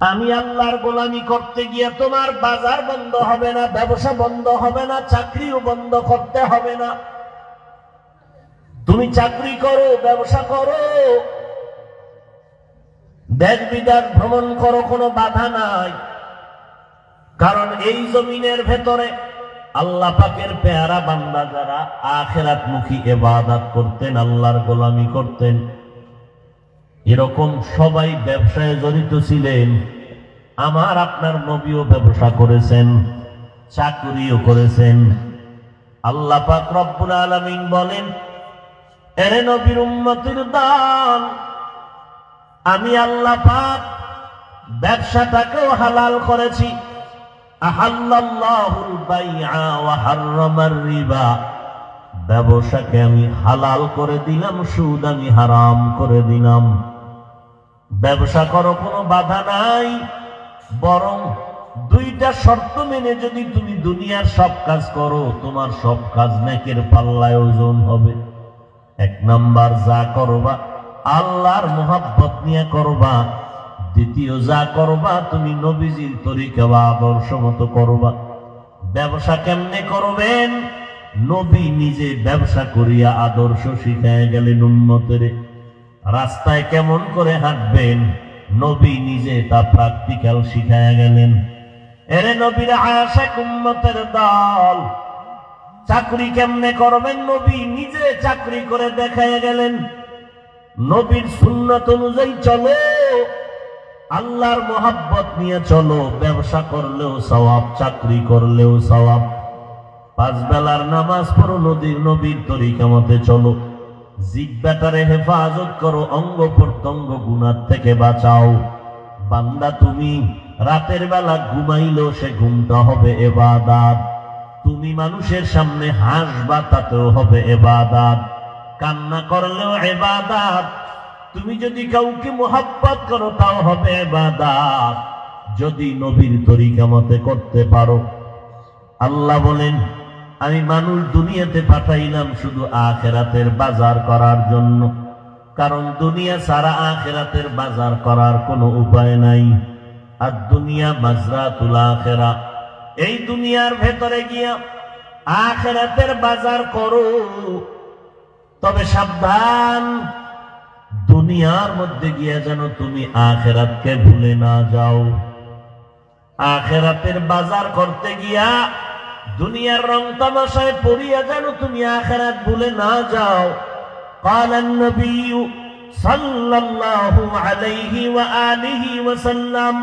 আমি আল্লাহর গোলামি করতে গিয়ে তোমার বাজার বন্ধ হবে না, ব্যবসা বন্ধ হবে না, চাকরিও বন্ধ করতে হবে না। তুমি চাকরি করো, ব্যবসা করো, দেশ বিদেশ ভ্রমণ করো, কোনো বাধা নাই। কারণ এই জমিনের ভেতরে আল্লাহ পাকের পেয়ারা বান্দা যারা আখিরাতমুখী ইবাদত করতেন, আল্লাহর গোলামি করতেন, এরকম সবাই ব্যবসায় জড়িত ছিলেন। আমার আপনার নবীও ব্যবসা করেছেন, চাকরিও করেছেন। আল্লাহ পাক রব্বুল আলামিন বলেন, এরে নবীর উম্মতের দল, আমি আল্লাহ পাক ব্যবসাটাকেও হালাল করেছি। আহাল্লাল্লাহুল বাইআ ওয়া হাররামার রিবা, ব্যবসাকে আমি হালাল করে দিলাম, সুদ আমি হারাম করে দিলাম। ব্যবসা করো, কোনো বাধা নাই, বরং দুইটা শর্ত মেনে যদি তুমি দুনিয়ার সব কাজ করো, তোমার সব কাজ নেকের পাল্লায় ওজন হবে। এক নাম্বার, যা করবা আল্লাহর মোহাব্বত নিয়ে করবা। দ্বিতীয়, যা করবা তুমি নবীজির তরিকা বা আদর্শ মতো করবা। ব্যবসা কেমনে করবেন? নবী নিজে ব্যবসা করিয়া আদর্শ শিখায় গেলেন উম্মতের। রাস্তায় কেমন করে হাঁটবেন, নবী নিজে তা প্র্যাকটিক্যাল শিখায় গেলেন। এরে নবীর আশিক উম্মতের দল, চাকরি কেমনে করবেন, নবী নিজে চাকরি করে দেখায় গেলেন। নবীর সুন্নাত অনুযায়ী চলো, আল্লাহর মোহাব্বত নিয়ে চলো। ব্যবসা করলেও সওয়াব, চাকরি করলেও সওয়াব। 5 বেলার নামাজ পড়ো, নবীর তরিকা মতে চলো। জিহ্বাটারে হেফাজত করো, অঙ্গ প্রত্যঙ্গ গুনাহ থেকে বাঁচাও। বান্দা তুমি রাতের বেলা ঘুমাইলেও সে ঘুমটা হবে ইবাদত। তুমি মানুষের সামনে হাসবা, তাতেও হবে ইবাদত। কান্না করলেও ইবাদত। তুমি যদি কাউকে মোহাব্বত করো, তাও হবে ইবাদত, যদি নবীর তরিকা মতে করতে পারো। আল্লাহ বলেন, আমি মানুষ দুনিয়াতে পাঠাইলাম শুধু আখিরাতের বাজার করার জন্য। কারণ দুনিয়া ছাড়া আখিরাতের বাজার করার কোনো উপায় নাই। আর দুনিয়া মাজরাতুল আখিরা, এই দুনিয়ার ভেতরে গিয়া আখিরাতের বাজার করো। তবে সাবধান, দুনিয়ার মধ্যে গিয়া যেন তুমি আখিরাতকে ভুলে না যাও। আখিরাতের বাজার করতে গিয়া দুনিয়ার রং তামাশায় পড়িয়া যেন তুমি আখিরাত ভুলে না যাও। ক্বালান নবিয়্যু সাল্লাল্লাহু আলাইহি ওয়া আলিহি ওয়া সাল্লাম,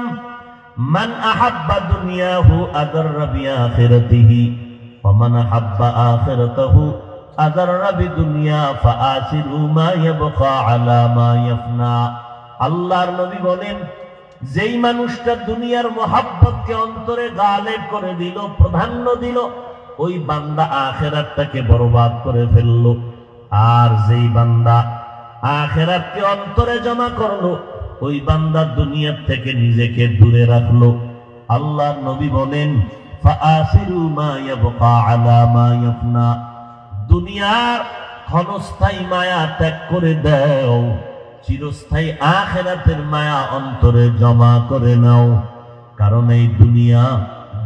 মান আহাব্বা দুনিয়াহু আদাররা বিআখিরাতিহি ওয়া মান আহাব্বা আখিরাতাহু আদাররা বিদুনিয়া ফাআসিরু মা ইয়াবকা আলা মা ইয়াফনা। আল্লাহর নবী বলেন, যেই মানুষটা দুনিয়ার মোহাব্বতকে অন্তরে গালেব করে দিল, প্রাধান্য দিল, ওই বান্দা আখিরাতটাকে বরবাদ করে ফেলল। আর যেই বান্দা আখিরাতকে অন্তরে জমা করলো, ওই বান্দা দুনিয়ার থেকে নিজেকে দূরে রাখলো। আল্লাহর নবী বলেন, ফাআসিরু মা ইয়াবকা আলা মা ইয়াফনা, দুনিয়ার ক্ষণস্থায়ী মায়া ত্যাগ করে দাও, চিরস্থায়ী আখিরাতের মায়া অন্তরে জমা করে নাও। কারণ এই দুনিয়া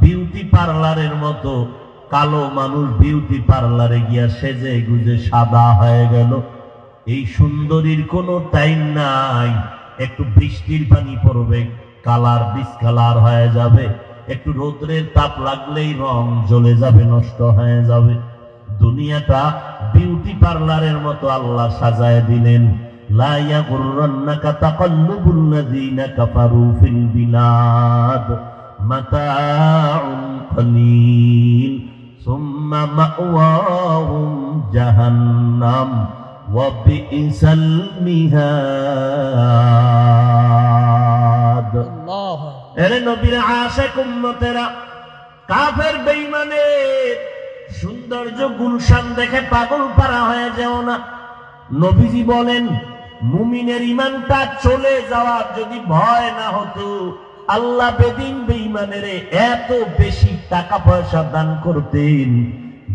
বিউটি পার্লারের মতো। কালো মানুষ বিউটি পার্লারে গিয়া সেজে গুজে সাদা হয়ে গেল। এই সুন্দরীর কোনো টাইম নাই। একটু বৃষ্টির পানি পড়বে, কালার ডিসকালার হয়ে যাবে। একটু রোদ্রের তাপ লাগলেই রং জ্বলে যাবে, নষ্ট হয়ে যাবে। দুনিয়াটা বিউটি পার্লারের মতো আল্লাহ সাজায় দিলেন। লা ইয়াগুররান্নাকা তাকাল্লুবুল লাযীনা কাফারু ফিল বিলাদ, মাতাউন কলিল সুম্মা মাওয়াহুম জাহান্নাম ওয়া বিইসাল মিহাদ। এরে নবীর আশিক উম্মতেরা, কাফের বেঈমানের সৌন্দর্য গুলশান দেখে পাগল পারা হয়ে যেও না। নবীজি বলেন, মুমিনের ঈমানটা চলে যাওয়ার যদি ভয় না হতো, আল্লাহ বেদিন বেঈমানের এত বেশি টাকা পয়সা দান করতেন।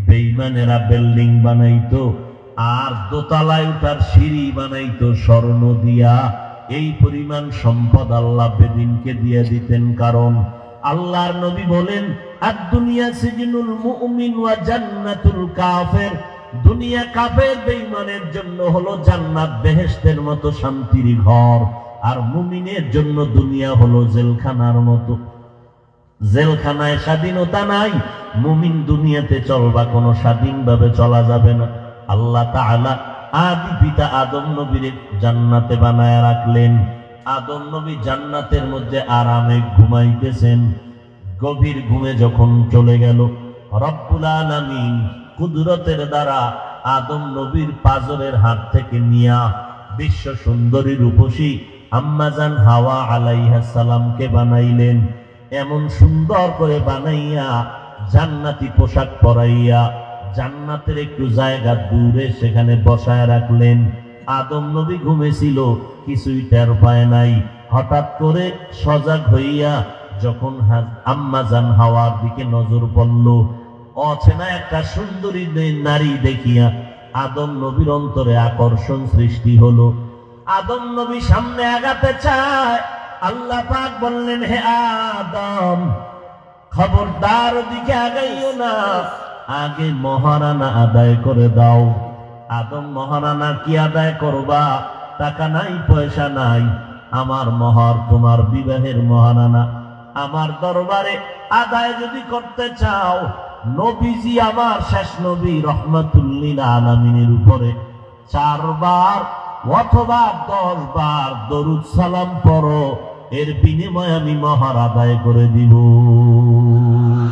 বেঈমানেরা বিল্ডিং বানাইতো, আর দোতলায় উঠার সিঁড়ি বানাইতো স্বর্ণ দিয়া। এই পরিমাণ সম্পদ আল্লাহ বেদিনকে দিয়ে দিতেন। কারণ আল্লাহর নবী বলেন, আদ-দুনিয়া সিজনুল মুমিন ওয়া জান্নাতুল কাফির, দুনিয়া কাফের বেঈমানের জন্য হলো জান্নাত বেহেশতের মতো শান্তির ঘর, আর মুমিনের জন্য দুনিয়া হলো জেলখানার মতো। জেলখানায় স্বাধীনতা নাই, মুমিন দুনিয়াতে চলবা কোনো স্বাধীনভাবে চলা যাবে না। আল্লাহ তাআলা আদি পিতা আদম নবীর জান্নাতে বানায় রাখলেন। আদম নবী জান্নাতের মধ্যে আরামে ঘুমাইতেছেন। গভীর ঘুমে যখন চলে গেল, রব্বুল আলামিন কুদরতের দ্বারা আদম নবীর পাজরের হাত থেকে নিয়া বিশ্ব সুন্দরী রূপসী আম্মাজান হাওয়া আলাইহিস সালামকে বানাইলেন। এমন সুন্দর করে বানাইয়া জান্নাতি পোশাক পরাইয়া জান্নাতের একটু জায়গা দূরে সেখানে বসায় রাখলেন। আদম নবী ঘুমেছিল, কিছুই টের পায় নাই। হঠাৎ করে সজাগ হইয়া যখন আম্মাজান হাওয়ার দিকে নজর পড়ল, অচেনা একটা সুন্দরী নারী দেখিয়া আদম নবীর অন্তরে আকর্ষণ সৃষ্টি হলো। আদম নবী সামনে আগাতে চায়, আল্লাহ পাক বললেন, হে আদম, খবরদার ওদিকে আগাইও না, আগে মহারানা আদায় করে দাও। আদম, মহারানা কি আদায় করবা? টাকা নাই, পয়সা নাই, আমার মহর তোমার বিবাহের মহারানা আমার দরবারে আদায় যদি করতে চাও, নবীজি আমার শেষ নবী রহমাতুল লিল আলামিনের উপরে 4 বার অথবা 10 বার দরুদ সালাম পড়ো, এর বিনিময়ে আমি মহর আদায় করে দিব।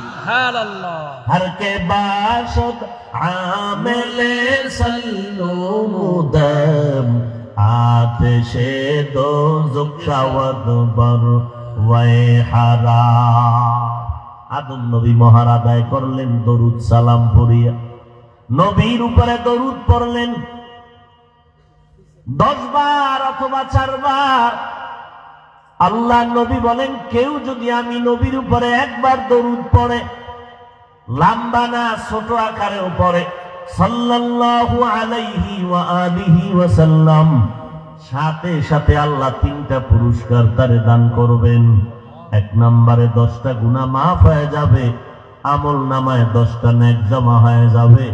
সুবহানাল্লাহ। हर के बाशत आमिले सल्लू मुदम आतिशे दो जुक्शावत बर वै हारा। আদম নবী মহর আদায় করলেন দরুদ সালাম পড়িয়া, নবীর উপরে দরুদ পড়লেন 10 বার অথবা 4 বার। আল্লাহ নবী বলেন, কেউ যদি আমি নবীর উপরে একবার দরুদ পড়ে, লম্বা না ছোট আকারেও পড়ে, সাল্লাল্লাহু আলাইহি ওয়া আলিহি ওয়া সাল্লাম, সাথে সাথে আল্লাহ 3টা পুরস্কার তারে দান করবেন। 1 নম্বরে 10টা গুনাহ মাফ হয়ে যাবে, আমল নামায় 10টা নেক জমা হয়ে যাবে,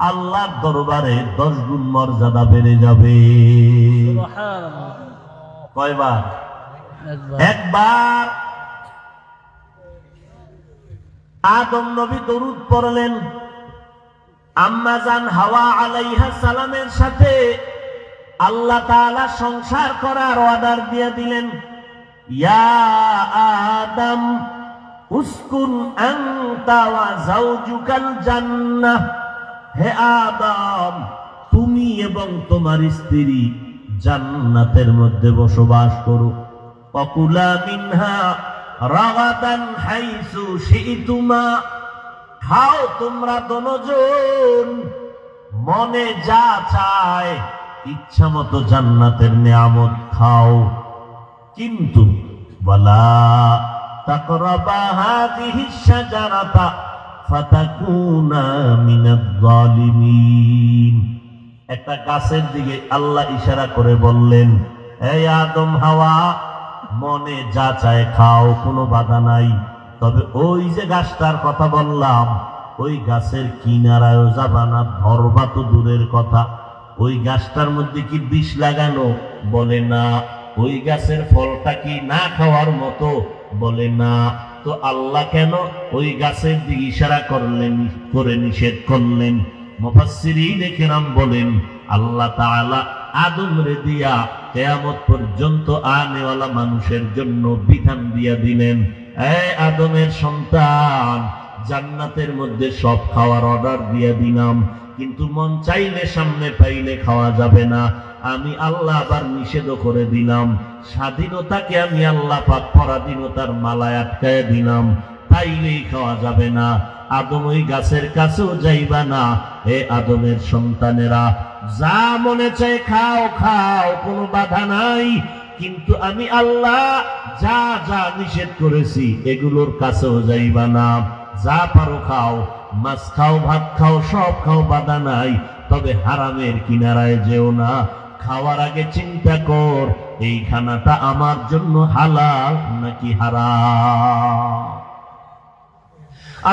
আল্লাহর দরবারে 10 গুণ মর্যাদা বেড়ে যাবে। সুবহানাল্লাহ। কয়বার? একবার। একবার। আদম নবী দরুদ পড়লেন, আম্মাজান হাওয়া আলাইহিস সালামের সাথে আল্লাহ তাআলা সংসার করার অর্ডার দিয়ে দিলেন। ইয়া আদম উসকুন আনতা ওয়া যাওজুকাল জান্নাহ, হে আদম, তুমি এবং তোমার স্ত্রী জান্নাতের মধ্যে বসবাস করো। ওয়াকুলা মিনহা রাগাদান হাইসু শিইতুমা, খাও তোমরা দুজন মনে যা চায় ইচ্ছা মতো জান্নাতের নিয়ামত খাও, কিন্তু ওয়ালা তাকরাবা হাযিহিশ শাজারাতা ফাতাকুনা মিনাজ জালিমিন। একটা গাছের দিকে আল্লাহ ইশারা করে বললেন, এই আদম হাওয়া, মনে যা চায় খাও, কোনো বাধা নাই, তবে ওই যে গাছটার কথা বললাম, ওই গাছের কিনারায় যাবা না, ধরবা তো দূরের কথা। ওই গাছটার মধ্যে কি বিষ লাগানো? বলে না। ওই গাছের ফলটা কি না খাওয়ার মতো? বলে না। তো আল্লাহ কেন ওই গাছের দিকে ইশারা করলেন, করে নিষেধ করলেন? মুফাসসিরিনে কেরাম বলেন, আল্লাহ তাআলা আদম রে দিয়া কিয়ামত পর্যন্ত আনেওয়ালা মানুষের জন্য বিধান দিয়া দিলেন, এই আদমের সন্তান, জান্নাতের মধ্যে সব খাওয়ার অর্ডার দিয়া দিলাম, কিন্তু মন চাইলে সামনে পাইলে খাওয়া যাবে না। আমি আল্লাহ আবার নিষেধ করে দিলাম, স্বাধীনতাকে আমি আল্লাহ পাক পরাধীনতার মালায় আটকায় দিলাম, তাইলেই খাওয়া যাবে না। আদম ওই গাছের কাছেও যাইবা না। হে আদমের সন্তানেরা, যা মনে চায় খাও, খাও, কোনো বাধা নাই, কিন্তু আমি আল্লাহ যা যা নিষেধ করেছি এগুলোর কাছেও যাইবা না। যা পারো খাও, মাছ খাও, ভাত খাও, সব খাও, বাধা নাই, তবে হারামের কিনারায় যেও না। খাওয়ার আগে চিন্তা কর, এই খানাটা আমার জন্য হালাল নাকি হারাম।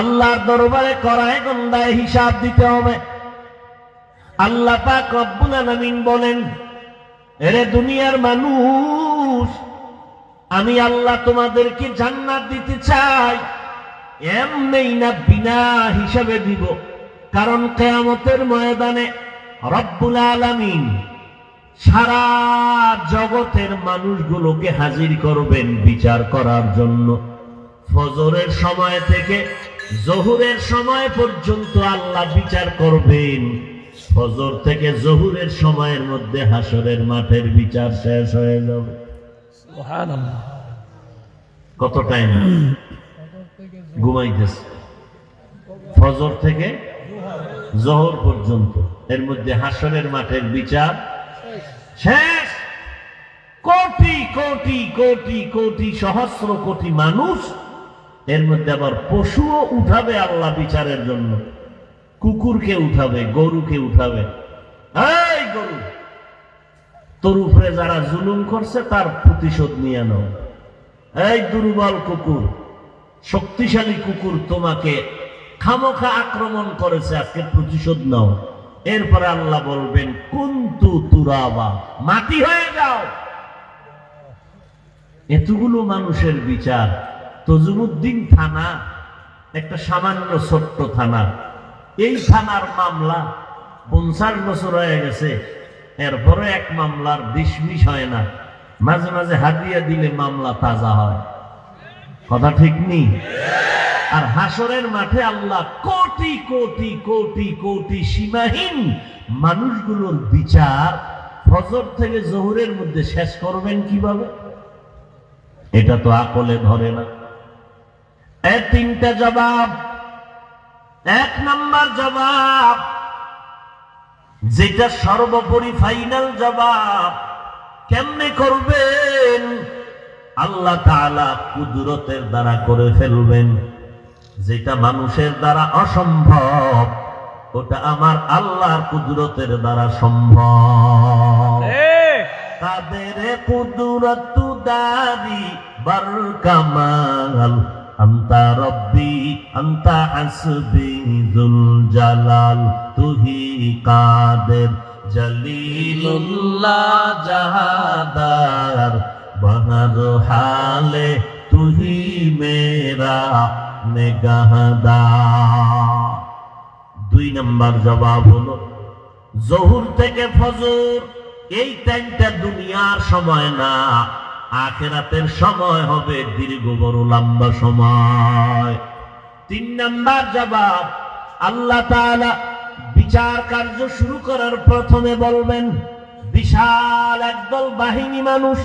আল্লাহর দরবারে করায় গন্দায় হিসাব দিতে হবে। আল্লাহ পাক রব্বুল আলামিন বলেন, এরে দুনিয়ার মানুষ, আমি আল্লাহ তোমাদেরকে জান্নাত দিতে চাই, এমনি না বিনা হিসাবে দিব। কারণ কিয়ামতের ময়দানে রব্বুল আলামিন সারা জগতের মানুষগুলোকে হাজির করবেন বিচার করার জন্য। ফজরের সময় থেকে জোহরের সময় পর্যন্ত আল্লাহ বিচার করবেন। ফজর থেকে জোহরের সময়ের মধ্যে হাসরের মাঠের বিচার শেষ হয়ে যাবে। সুবহানাল্লাহ। কত টাইম ঘুমাইতেছে? ফজর থেকে জোহর পর্যন্ত, এর মধ্যে হাসরের মাঠের বিচার শেষ। কোটি কোটি কোটি কোটি সহস্র কোটি মানুষ, এর মধ্যে আবার পশুও উঠাবে আল্লাহ বিচারের জন্য। কুকুরকে উঠাবে, গরুকে উঠাবে। এই গরু, তোর উপরে যারা জুলুম করছে তার প্রতিশোধ নিয়ে নাও। এই দুর্বল কুকুর, শক্তিশালী কুকুর তোমাকে খামোখা আক্রমণ করেছে, আজকে প্রতিশোধ নাও। এরপরে আল্লাহ বলবেন, কুনতু তুরাবা, মাটি হয়ে যাও। এতগুলো মানুষের বিচার। তজুমুদ্দিন থানা একটা সামান্য ছোট্ট থানা। এই থানার মামলা 50 বছর হয়ে গেছে, এরপরে এক মামলার ডিসমিস হয় না। মাঝে মাঝে হাদিয়া দিলে মামলা তাজা হয়। কথা ঠিক নেই? আর হাসরের মাঠে আল্লাহ কোটি কোটি কোটি কোটি সীমাহীন মানুষগুলোর বিচার ফজর থেকে জোহরের মধ্যে শেষ করবেন কিভাবে? এটা তো আকলে ধরে না। এর তিনটা জবাব। এক নাম্বার জবাব, যেটা সর্বোপরি ফাইনাল জবাব, কেমনে করবেন? আল্লাহ তাআলা কুদরতের দ্বারা করে ফেলবেন। যেটা মানুষের দ্বারা অসম্ভব, ওটা আমার আল্লাহর কুদরতের দ্বারা সম্ভব। কাদের কুদরত দারি বার কামাল, আন্তা রব্বি আন্তা হাসবি যুল জালাল, তুহি কাদের জলিলুল্লাহ জাহাদার, বহর হালে তুহি মেরা নেগাহদার। 2 নম্বর জবাব হলো, জোহর থেকে ফজর এই টাইমটা দুনিয়ার সময় না, আখিরাতের সময় হবে, দীর্ঘ বড় লম্বা সময়। 3 নম্বর জবাব, আল্লাহ তাআলা বিচার কার্য শুরু করার প্রথমে বলবেন, বিশাল একদল বাহিনী মানুষ।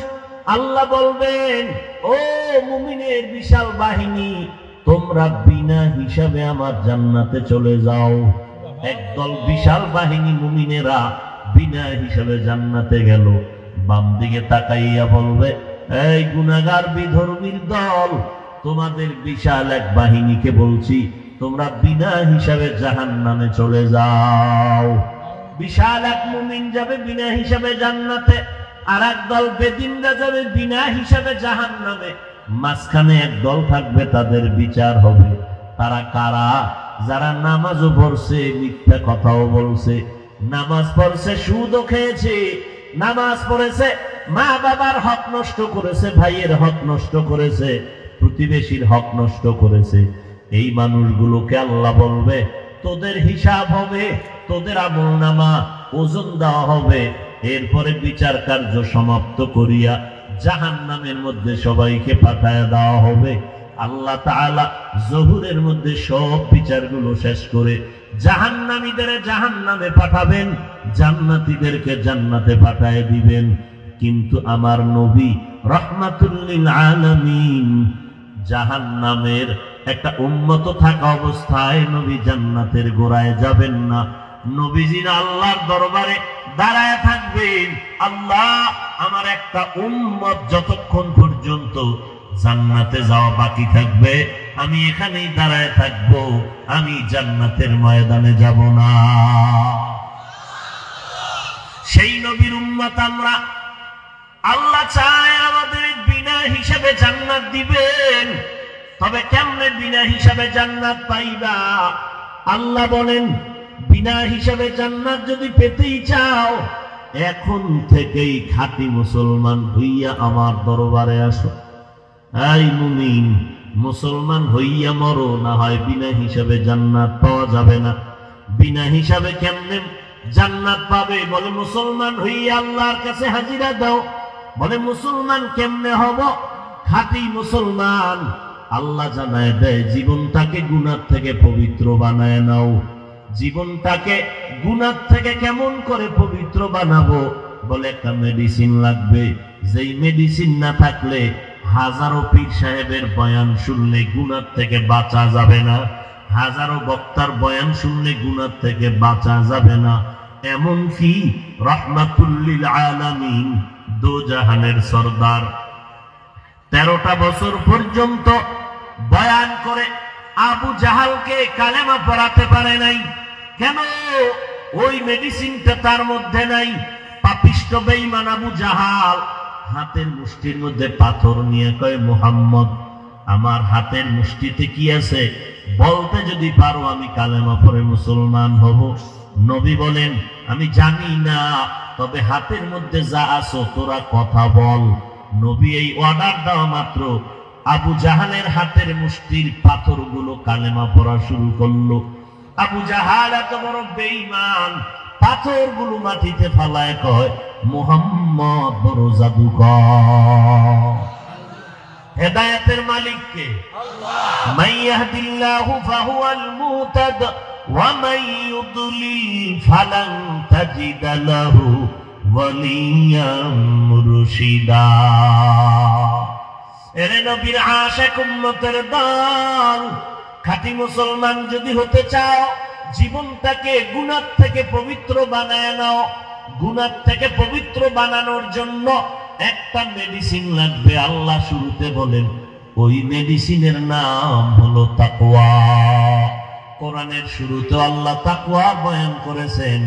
আল্লাহ বলবেন, ও মুমিনের বিশাল বাহিনী, তোমরা বিনা হিসাবে আমার জান্নাতে চলে যাও। একদল বিশাল বাহিনী মুমিনেরা বিনা হিসাবে জান্নাতে গেল। বাম দিকে তাকাইয়া বলবে, এই গুনাহগার বিধর্মীর দল, তোমাদের বিশাল এক বাহিনীকে বলছি, তোমরা বিনা হিসাবে জাহান্নামে চলে যাও। বিশাল এক মুমিন যাবে বিনা হিসাবে জান্নাতে, আর এক দল বেদিনরা যাবে বিনা হিসাবে জাহান্নামে। মাঝখানে এক দল থাকবে, তাদের বিচার হবে। তারা কারা? যারা নামাজও পড়ছে, মিথ্যা কথাও বলছে, নামাজ পড়ছে, সুদও খেয়েছে, নামাজ পড়েছে, মা বাবার হক নষ্ট করেছে, ভাইয়ের হক নষ্ট করেছে, প্রতিবেশীর হক নষ্ট করেছে। এই মানুষগুলোকে আল্লাহ বলবে, তোদের হিসাব হবে, তোদের আমলনামা ওজন দেওয়া হবে। এরপরে বিচার কার্য সমাপ্ত করিয়া জাহান্নামের মধ্যে সবাইকে পাঠায় দেওয়া হবে। আল্লাহ তাআলা জোহরের মধ্যে সব বিচারগুলো শেষ করে জাহান্নামীদের জাহান্নামে পাঠাবেন, জান্নাতীদেরকে জান্নাতে পাঠায় দিবেন। কিন্তু আমার নবী রাহমাতুল লিল আলামিন জাহান্নামের একটা উম্মত থাকা অবস্থায় নবী জান্নাতের গোড়ায় যাবেন না। নবীজি আল্লাহর দরবারে দাঁড়ায় থাকবেন, আল্লাহ আমার একটা উম্মত যতক্ষণ পর্যন্ত জান্নাতে যাওয়া বাকি থাকবে, আমি এখানেই দাঁড়ায় থাকবো, আমি জান্নাতের ময়দানে যাব না। সেই নবীর উম্মত আমরা। আল্লাহ চায় আমাদের বিনা হিসাবে জান্নাত দিবেন। তবে কেমনে বিনা হিসাবে জান্নাত পাইবা? আল্লাহ বলেন, বিনা হিসাবে জান্নাত যদি পেতেই চাও, এখন থেকেই খাঁটি মুসলমান হইয়া আমার দরবারে আসো। এই মুমিন, মুসলমান হইয়া মরো, না হয় বিনা হিসাবে জান্নাত পাওয়া যাবে না। বিনা হিসাবে কেমনে জান্নাত পাবে? বলে মুসলমান হইয়া আল্লাহর কাছে হাজিরা দাও। বলে মুসলমান কেমনে হব? খাঁটি মুসলমান আল্লাহ জানায় দেয়, জীবনটাকে গুনাহ থেকে পবিত্র বানায় নাও। জীবনটাকে গুনাহ থেকে কেমন করে পবিত্র বানাবো? বলে একটা মেডিসিন লাগবে, যেই মেডিসিন না থাকলে হাজারো পীর সাহেবের বয়ান শুনলে গুনাহ থেকে বাঁচা যাবে না, হাজারো বক্তার বয়ান শুনলে গুনাহ থেকে বাঁচা যাবে না। এমনকি রাহমাতুল লিল আলামিন দোজাহানের সরদার 13টা বছর পর্যন্ত বয়ান করে আবু জাহালকে কালেমা পড়াতে পারে নাই। কেন? ওই মেডিসিনটা তার মধ্যে নাই। পাপিষ্ট বেঈমান আবু জাহাল হাতের মুষ্টির মধ্যে পাথর নিয়ে কয়, মুহাম্মদ, আমার হাতের মুষ্টিতে কি আছে? বলতে যদি পারো আমি কালেমা পড়ে মুসলমান হব। নবী বলেন, আমি জানি না, তবে হাতের মধ্যে যা আছো তোরা কথা বল। নবী এই অর্ডার দেওয়া মাত্র আবু জাহালের হাতের মুষ্টির পাথরগুলো কালেমা পড়া শুরু করলো। আবু জাহাল এত বড় বেঈমান, পাথরগুলো মাটিতে ফালায় কয়, মুহাম্মদ বড় জাদুকর। হেদায়েতের মালিক কে? আল্লাহ। মান ইয়াহদিল্লাহু ফাহুয়াল মুহতাদ ওয়া মান ইউদ্লিল ফালান তাজিদা লাহু ওয়ালিয়াম মুরশিদা। এরে নবীর আশিক উম্মতের দল, খাঁটি মুসলমান যদি হতে চাও, জীবনটাকে গুনাহ থেকে পবিত্র বানায় নাও। গুনাহ থেকে পবিত্র বানানোর জন্য একটা মেডিসিন লাগবে। আল্লাহ শুরুতে বলেন, ওই মেডিসিনের নাম হলো তাকওয়া। কোরআনের শুরুতে আল্লাহ তাকওয়া বয়ান করেছেন,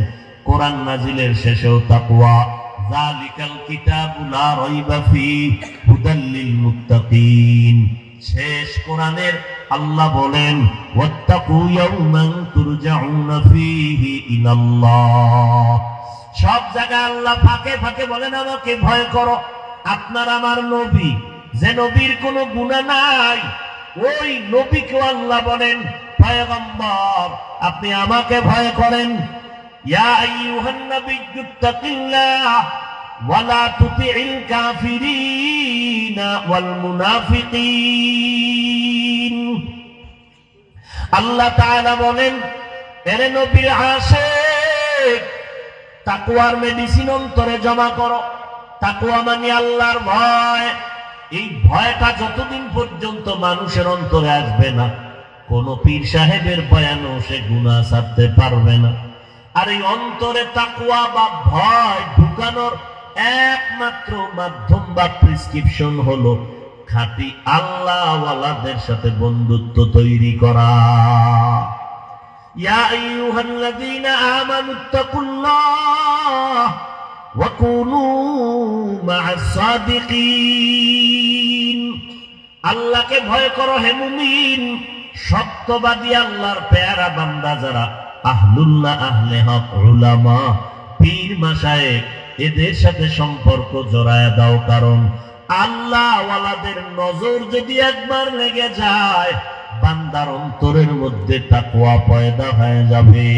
কোরআন নাজিলের শেষেও তাকওয়া। যালিকাল কিতাবু লা রাইবা ফীহি হুদাল লিল মুত্তাকিন। শেষ কোরআনের আল্লাহ বলেন, ওয়াত্তাকু ইয়াওমান তুরজাউনা ফীহি ইলাল্লাহ। সব জায়গায় আল্লাহ ফাঁকে ফাঁকে বলেন, আমাকে ভয় করো। আপনার আমার নবী, যে নবীর কোনো গুনাহ নাই, ওই নবীকে আল্লাহ বলেন, পয়গম্বর আপনি আমাকে ভয় করেন। ইয়া আইয়ুহান নাবিয়্যু তাকিল্লাহ ওয়া লা তুতি'ল কাফিরিনা ওয়াল মুনাফিকিন। আল্লাহ তাআলা বলেন, এরে নবীর আশিক, তাকওয়ার মেডিসিন অন্তরে জমা করো। তাকওয়া মানে আল্লাহর ভয়। এই ভয়টা যতদিন পর্যন্ত মানুষের অন্তরে আসবে না, কোন পীর সাহেবের বয়ানও সে গুনাহ ছাড়তে পারবে না। আর এই অন্তরে তাকওয়া বা ভয় ঢুকানোর একমাত্র মাধ্যম বা প্রেসক্রিপশন হলো খাঁটি আল্লাহওয়ালাদের সাথে বন্ধুত্ব তৈরি করা। ইয়া আইয়ুহাল্লাযীনা আমানুত্তাকুল্লাহ ওয়া কুনু মা'আস সাদিকিন। আল্লাহকে ভয় করো হে মুমিন। সত্যবাদী আল্লাহর পেয়ারা বান্দা যারা, আহলুল্লাহ, আহলে হক, উলামা, পীর মাশায়েখ, এদের সাথে সম্পর্ক জড়ায় দাও। কারণ আল্লাহওয়ালাদের নজর যদি একবার লেগে যায়, বান্দার অন্তরের মধ্যে তাকওয়া পয়দা হয়ে যাবে।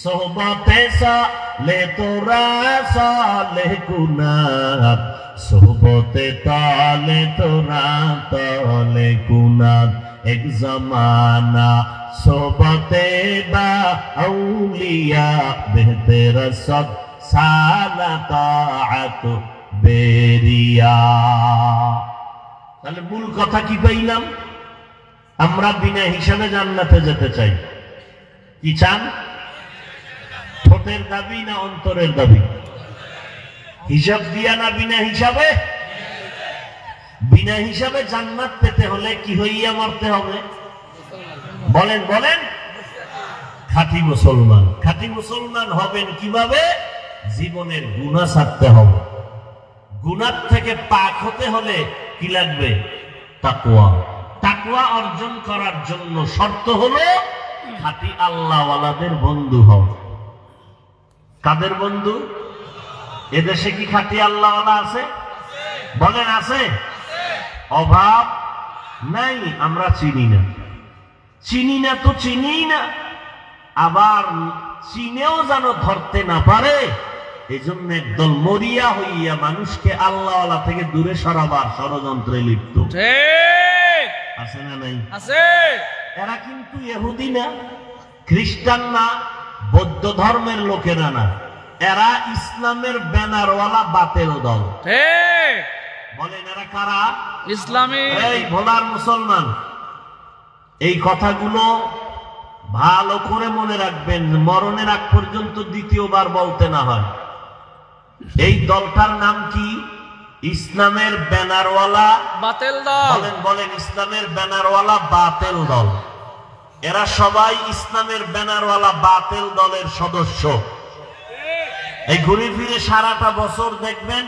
সোহবতে সালে তোরা সালে কুনাত, সোহবতে তালে তোরা তালে কুনাত। এক জমানা সোহবতে বা আউলিয়া বেহতের সদ সালা তাআত বেরিয়া। তাহলে মূল কথা কি পাইলাম? আমরা বিনা হিসাবে জান্নাতে যেতে চাই। কি চান? ঠোঁটের দাবি না অন্তরের দাবি? হিসাব দিয়া না বিনা হিসাবে? বিনা হিসাবে জান্নাত পেতে হলে কি হইয়া মরতে হবে? বলেন বলেন। খাঁটি মুসলমান। খাঁটি মুসলমান হবেন কিভাবে? জীবনের গুনাহ ছাড়তে হবে। গুনাহ থেকে পাক হতে হলে কি লাগবে? তাকওয়া। তাকওয়া অর্জন করার জন্য শর্ত হলো খাঁটি আল্লাহওয়ালাদের বন্ধু হও। কাদের বন্ধু? এদেশে কি খাঁটি আল্লাহওয়ালা আছে? বলেন আছে? অভাব নাই, আমরা চিনি না। চিনি না তো চিনি না, আবার চিনেও যেন ধরতে না পারে, এই জন্য একদল মরিয়া হইয়া মানুষকে আল্লাহওয়ালা থেকে দূরে সরাবার ষড়যন্ত্রে লিপ্ত আছে না নাই? আছে। এরা কিন্তু ইহুদি না, খ্রিস্টান না, বৌদ্ধ ধর্মের লোকেরা না, এরা ইসলামের ব্যানারওয়ালা বাতেল দল। বলেন এরা কারা? ইসলামী। এই ভোলার মুসলমান, এই কথাগুলো ভালো করে মনে রাখবেন, মরণের আগ পর্যন্ত দ্বিতীয়বার বলতে না হয়। এই দলটার নাম কি? ইসলামের ব্যানারওয়ালা বাতিল দল। বলেন বলেন, ইসলামের ব্যানারওয়ালা বাতিল দল। এরা সবাই ইসলামের ব্যানারওয়ালা বাতিল দলের সদস্য। এই ঘুরে ফিরে সারাটা বছর দেখবেন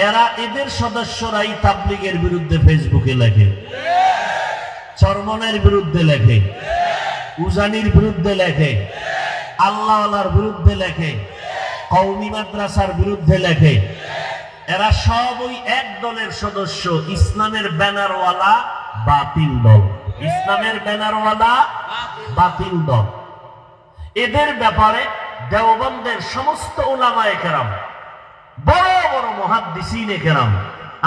এরা, এদের সদস্যরাই তাবলীগের বিরুদ্ধে ফেসবুকে লেখে, চরমনের বিরুদ্ধে লেখে, উজানির বিরুদ্ধে লেখে, আল্লাহওয়ালার বিরুদ্ধে লেখে, কওমি মাদ্রাসার বিরুদ্ধে লেখে। এরা সব ওই এক দলের সদস্য, ইসলামের ব্যানারওয়ালা বাতিল দল। ইসলামের ব্যানারওয়ালা বাতিল দল। এদের ব্যাপারে দেওবন্দের সমস্ত উলামায়ে কেরাম, বড় বড় মুহাদ্দিসিনে কেরাম,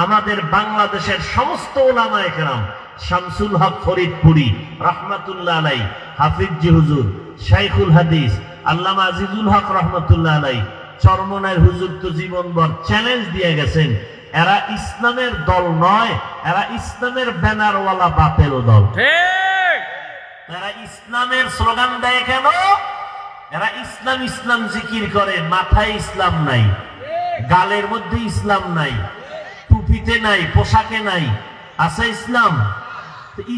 আমাদের বাংলাদেশের সমস্ত উলামায়ে কেরাম, শামসুল হক ফরিদপুরি রাহমাতুল্লাহ আলাইহি, হাফিজ হুজুর, শাইখুল হাদিস আল্লামা আজিজুল হক রাহমাতুল্লাহ আলাইহি, চরমনায়ের হুজুর তো জীবনভর চ্যালেঞ্জ দিয়ে গেছেন, এরা ইসলামের দল নয়, এরা ইসলামের ব্যানারওয়ালা বাতেল দল। এরা ইসলামের স্লোগান দেয় কেন? এরা ইসলাম ইসলাম জিকির করে, মাথায় ইসলাম নাই, গালের মধ্যে ইসলাম নাই, টুপিতে নাই, পোশাকে নাই। আছে ইসলাম?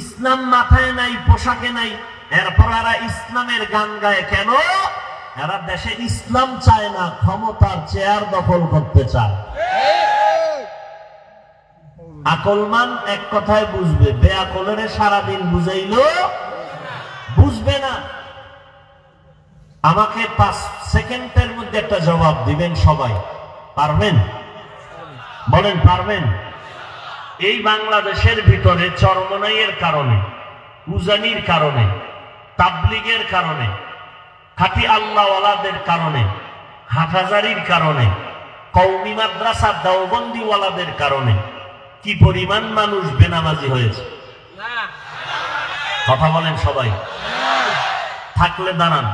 ইসলাম মাথায় নাই, পোশাকে নাই, এরপর এরা ইসলামের গান গায় কেন? এরা দেশে ইসলাম চায় না, ক্ষমতার চেয়ার দখল করতে চায়। আকলমান এক কথায় বুঝবে, বেআকলের সারাদিন বুঝাইলো বুঝবে না। আমাকে 5 সেকেন্ডের মধ্যে একটা জবাব দিবেন সবাই, পারবেন? বলেন পারবেন? এই বাংলাদেশের ভিতরে চরমনাইয়ের কারণে, উজানির কারণে, তাবলীগের কারণে, খাঁটি আল্লাহওয়ালাদের কারণে, হাটহাজারির কারণে, কওমি মাদ্রাসা দেওবন্দিওয়ালাদের কারণে কি পরিমাণ মানুষ বেনামাজি হয়েছে? কথা বলেন সবাই। থাকলে দাঁড়ান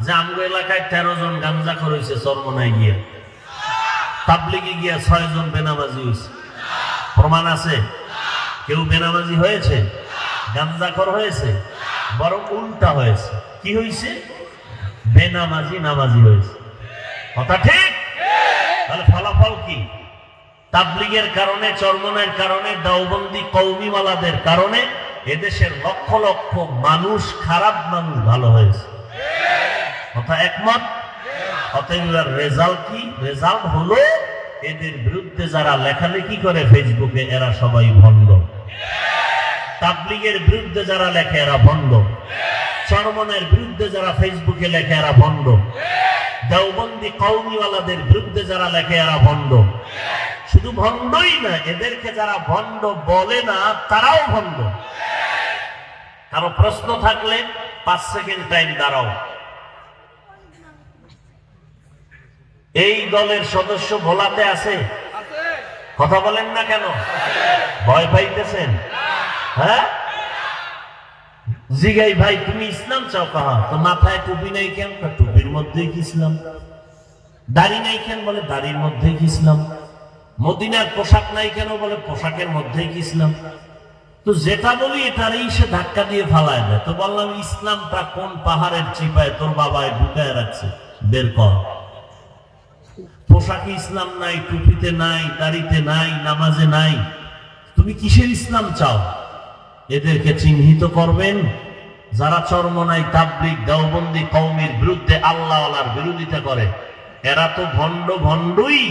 যে আমগো এলাকায় 13 জন গাঞ্জাখোর হয়েছে চরমনায় গিয়ে, তাবলীগে গিয়া 6 জন বেনামাজি হয়েছে। প্রমাণ আছে? কেউ বেনামাজি হয়েছে? গাঞ্জাখোর হয়েছে? বরং উল্টা হয়েছে। কি হয়েছে? বেনামাজি নামাজি হয়েছে। কথা ঠিক? তাহলে ফলাফল কি? তাবলীগের কারণে, চরমনায়ের কারণে, দেওবন্দি কওমিওয়ালাদের কারণে এদেশের লক্ষ লক্ষ মানুষ, খারাপ মানুষ ভালো হয়েছে। কথা একমত? অতএব রেজাল্ট কি? রেজাল্ট হলো এদের বিরুদ্ধে যারা লেখালেখি করে ফেসবুকে, এরা সবাই ভণ্ড। তাবলীগের বিরুদ্ধে যারা লেখে এরা ভণ্ড, চরমনের বিরুদ্ধে যারা ফেসবুকে লেখে এরা ভণ্ড, দেওবন্দি কওমিওয়ালাদের বিরুদ্ধে যারা লেখে এরা ভণ্ড। শুধু ভণ্ডই না, এদেরকে যারা ভণ্ড বলে না তারাও ভণ্ড। কারো প্রশ্ন থাকলে 5 সেকেন্ড টাইম দাঁড়াও। এই দলের সদস্য ভোলাতে আছে? কথা বলেন না কেন? ভয় পাইতেছেন? হ্যাঁ, জিগাই ভাই তুমি ইসলাম চাও? কাহা তো মাথায় টুপি নাই কেন? টুপির মধ্যেই কি ইসলাম। দাড়ি নাই কেন? বলে দাড়ির মধ্যেই কি ইসলাম। মদিনার পোশাক নাই কেন? বলে পোশাকের মধ্যেই কি ইসলাম। তো যেটা বলি এটারই সে ধাক্কা দিয়ে ফালায় দেয়। তো বললাম ইসলামটা কোন পাহাড়ের চিপায় তোর বাবায় ঢুকায় রাখছে, বের কর। পোশাকে ইসলাম নাই, টুপিতে নাই, দাড়িতে নাই, নামাজে নাই, তুমি কিসের ইসলাম চাও? এদেরকে চিহ্নিত করবেন যারা চরমনাই, তাবলীগ, দেওবন্দি কওমির বিরুদ্ধে আল্লাহওয়ালার বিরোধিতা করে। এরা তো ভণ্ড ভণ্ডই,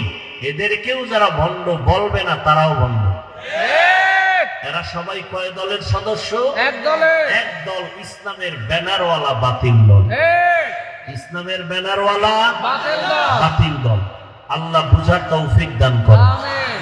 এদেরকেও যারা ভণ্ড বলবে না তারাও ভণ্ড। ঠিক। এরা সবাই কয় দলের সদস্য? এক দলে। এক দল ইসলামের ব্যানারওয়ালা বাতিল দল। ঠিক। ইসলামের ব্যানারওয়ালা বাতিল দল। বাতিল দল। আল্লাহ বুঝার তৌফিক দান করুন। আমিন।